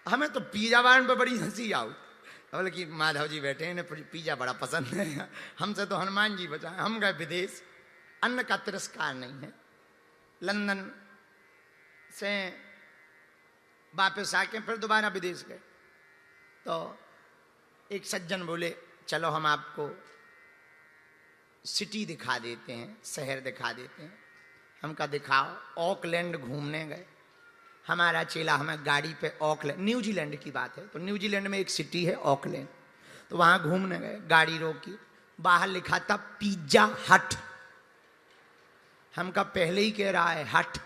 हमें तो पिज्जा बारे पे बड़ी हंसी आई। बोले कि माधव जी बैठे हैं, इन्हें पिज्जा बड़ा पसंद है, हमसे तो हनुमान जी बचाए। हम गए विदेश, अन्न का तिरस्कार नहीं है। लंदन से वापस आके फिर दोबारा विदेश गए, तो एक सज्जन बोले चलो हम आपको सिटी दिखा देते हैं, शहर दिखा देते हैं। हम कहा दिखाओ। ऑकलैंड घूमने गए। हमारा चेला हमें गाड़ी पे ऑकलैंड, न्यूजीलैंड की बात है, तो न्यूजीलैंड में एक सिटी है ऑकलैंड, तो वहां घूमने गए। गाड़ी रोकी, बाहर लिखा था पिज्जा हट। हम का पहले ही कह रहा है हट,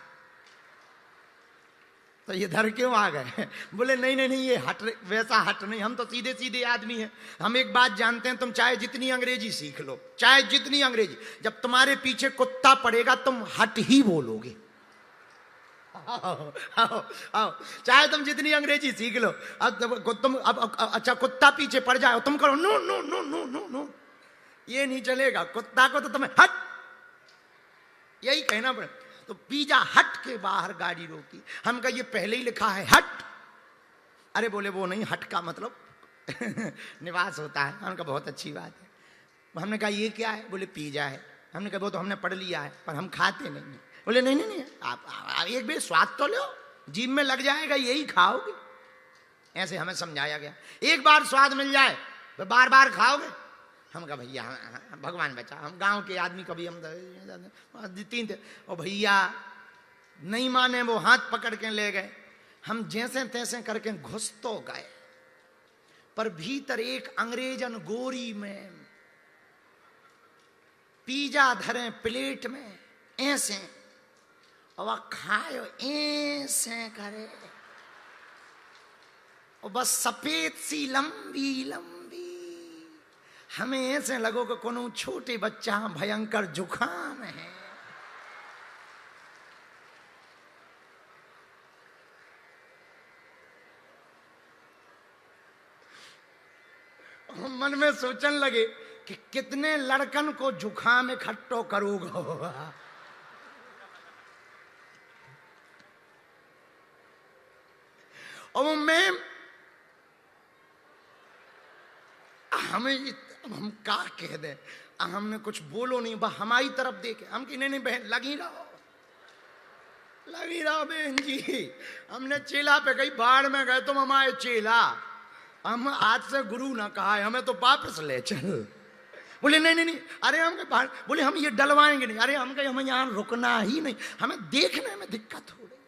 तो ये इधर क्यों आ गए? बोले नहीं नहीं नहीं, ये हट वैसा हट नहीं, हम तो सीधे सीधे आदमी हैं। हम एक बात जानते हैं, तुम चाहे जितनी अंग्रेजी सीख लो, चाहे जितनी अंग्रेजी, जब तुम्हारे पीछे कुत्ता पड़ेगा तुम हट ही बोलोगे। आओ, आओ, आओ। चाहे तुम जितनी अंग्रेजी सीख लो, अब तुम अब अच्छा कुत्ता पीछे पड़ जाओ, तुम करो no no no no no no, ये नहीं चलेगा। कुत्ता को तो तुम्हें हट यही कहना पड़े। तो पिज्जा हट के बाहर गाड़ी रोकी। हम कहा ये पहले ही लिखा है हट। अरे बोले वो नहीं, हट का मतलब निवास होता है। हमने कहा बहुत अच्छी बात है। हमने कहा ये क्या है? बोले पिज्जा है। हमने कहा वो तो हमने पढ़ लिया है पर हम खाते नहीं। बोले नहीं नहीं नहीं, आप एक बार स्वाद तो लो, जीभ में लग जाएगा यही खाओगे। ऐसे हमें समझाया गया, एक बार स्वाद मिल जाए तो बार बार खाओगे। हम कहा भैया भगवान बचा, हम गांव के आदमी कभी हम तीन थे। और भैया नहीं माने, वो हाथ पकड़ के ले गए। हम जैसे तैसे करके घुस तो गए, पर भीतर एक अंग्रेजन गोरी में पिज्जा धरे प्लेट में ऐसे, और खाओ ऐसे करे, और बस सफेद सी लंबी लंबी। हमें ऐसे लगो कि कोनो छोटे बच्चा भयंकर जुखाम है। हम मन में सोचने लगे कि कितने लड़कन को जुखाम इकट्ठो करोगा। और मैं हमें हम क्या कह दे, हमने कुछ बोलो नहीं, बस हमारी तरफ देखे। हम कि नहीं नहीं बहन लगी रहो, लगी रहो बहन जी। हमने चेला पे गई, बाढ़ में गए तुम हमारे चेला, हम आज से गुरु ना कहा है, हमें तो वापस ले चल। बोले नहीं नहीं नहीं, अरे हम के बाहर, बोले हम ये डलवाएंगे नहीं। अरे हम कहे हमें यहाँ रुकना ही नहीं, हमें देखने में दिक्कत हो रही,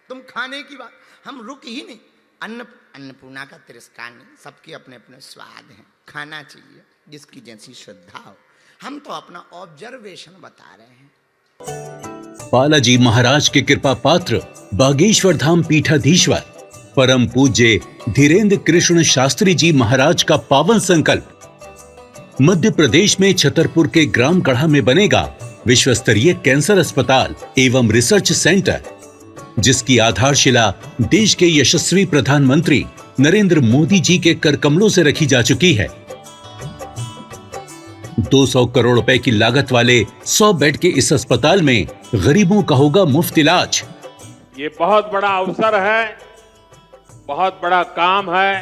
तुम खाने की बात, हम रुक ही नहीं। अन्नपूर्णा का तिरस्कार नहीं, सबके अपने अपने स्वाद हैं, खाना चाहिए जिसकी जैसी श्रद्धा हो। हम तो अपना ऑब्जर्वेशन बता रहे हैं। बालाजी महाराज के कृपा पात्र बागेश्वर धाम पीठाधीश्वर परम पूज्य धीरेन्द्र कृष्ण शास्त्री जी महाराज का पावन संकल्प। मध्य प्रदेश में छतरपुर के ग्राम गढ़ा में बनेगा विश्व स्तरीय कैंसर अस्पताल एवं रिसर्च सेंटर, जिसकी आधारशिला देश के यशस्वी प्रधानमंत्री नरेंद्र मोदी जी के कर कमलों से रखी जा चुकी है। 200 करोड़ रुपए की लागत वाले 100 बेड के इस अस्पताल में गरीबों का होगा मुफ्त इलाज। ये बहुत बड़ा अवसर है, बहुत बड़ा काम है।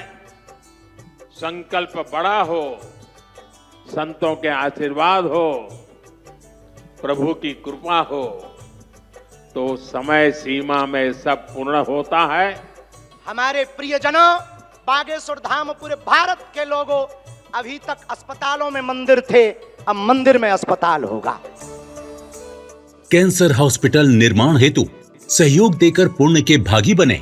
संकल्प बड़ा हो, संतों के आशीर्वाद हो, प्रभु की कृपा हो, तो समय सीमा में सब पूर्ण होता है। हमारे प्रियजनों, बागेश्वर धाम पूरे भारत के लोगों, अभी तक अस्पतालों में मंदिर थे, अब मंदिर में अस्पताल होगा। कैंसर हॉस्पिटल निर्माण हेतु सहयोग देकर पुण्य के भागी बने।